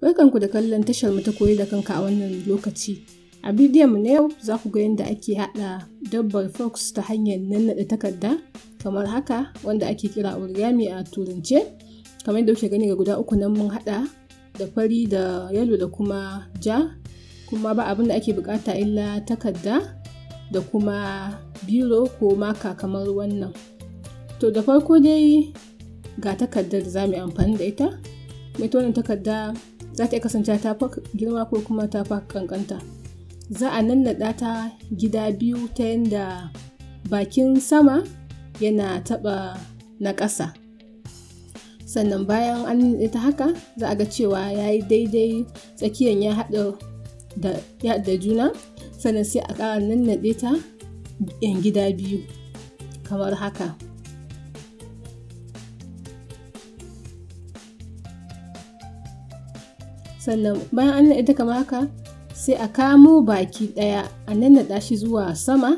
Barkanku da kallon tashar mu ta koyi da kanka a wannan lokaci. A bidiyon mu na yau za ku ga yadda ake haɗa dabbar fox ta hanyar nannaɗe takarda kamar haka, wanda ake kira origami a turance. Kamar yadda kuke gani ga guda uku nan mun haɗa da fari da yalo da kuma ja, kuma ba abin da ake bukata illa takarda da kuma biro ko maka kamar wannan. To da farko dai ga takardar da za mu yi amfani da ita. Mai wannan takarda za ta iya kasance ta fi girma ko kuma ta fi kankanta. Za a nannaɗa ta gida biyu ta yadda bakin sama yana taɓa na ƙasa. Sannan bayan an nannaɗe ta haka za a ga cewa ya yi daidai, tsakiyan ya haɗa da juna. Sannan sai a ƙara nannaɗe ta gida biyu kamar haka. Sannan bayan an nannaɗe ta kamar haka sai a kamo baki ɗaya a nannaɗa shi zuwa sama,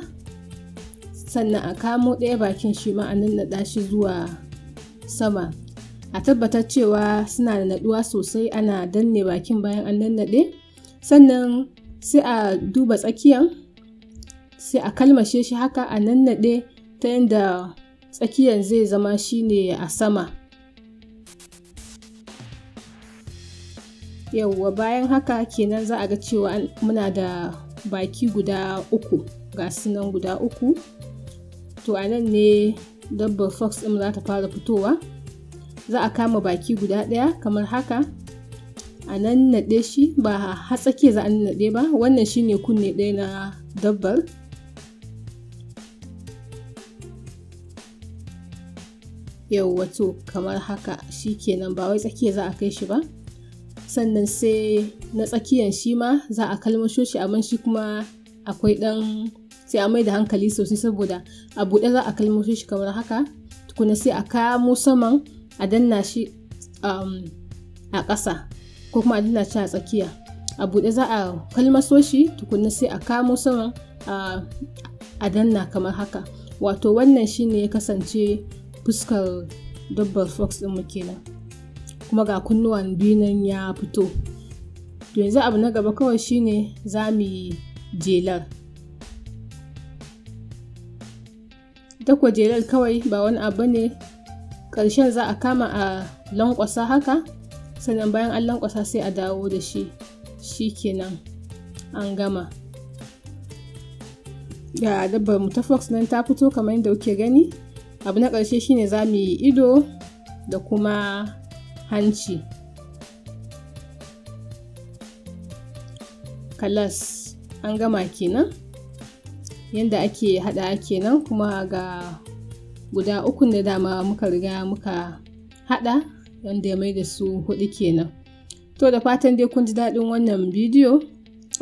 sannan a kamo ɗaya bakin shi ma a nannaɗa shi zuwa sama. A tabbatar cewa suna da naɗuwa sosai, ana danne bakin bayan an nannaɗe. Sannan sai a duba tsakiyan, sai a kalmashe shi haka a nannaɗe ta yadda tsakiyan zai zama shine a sama. Yauwa, bayan haka kenan za a ga cewa muna da baki guda uku, ga su nan guda uku. To a nan ne dabbar fox ɗin za ta fara fitowa. Za a kama baki guda ɗaya kamar haka a nannaɗe shi, ba har tsakiya za a nannaɗe ba. Wannan shine kunne ɗaya na dabbar. Yauwa, to kamar haka shi kenan, ba wai tsakiya za a kai shi ba. Sannan sai na tsakiyan shi ma za a kalmasho shi, amma shi kuma akwai ɗan, sai a mai da hankali sosai saboda a buɗe za a kalmasho shi kamar haka. Tukuna sai a kamo saman a danna shi a ƙasa, ko kuma a danna shi a tsakiya. A buɗe za a kalmaso shi, tukuna sai a kamo saman a danna kamar haka. Wato wannan shine ya kasance fuskar dabbar fox ɗin mu kenan. Kuma ga kunnuwan biyu nan ya fito. To yanzu abu na gaba kawai shine za mu yi jelar. Ita kuwa jelar kawai ba wani abu ne, ƙarshen za a kama a lankwasa haka, sannan bayan an lankwasa sai a dawo da shi. Shi kenan an gama. Ga dabbar mu ta fox nan ta fito kamar yadda kuke gani. Abu na ƙarshe shine za mu yi ido da kuma hanci. Kalas, an gama kenan. Yanda ake haɗa kenan, kuma ga guda ukun da dama muka riga muka haɗa, yanda ya mai da su huɗu kenan. To da fatan dai kun ji daɗin wannan bidiyo.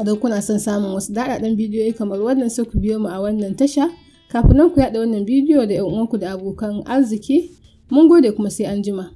Idan kuna son samun wasu daɗaɗɗen bidiyoyi kamar wannan, sai ku biyo mu a wannan tasha. Kafin nan ku yaɗa wannan bidiyo da 'yan uwanku da abokan arziki. Mun gode, kuma sai an jima.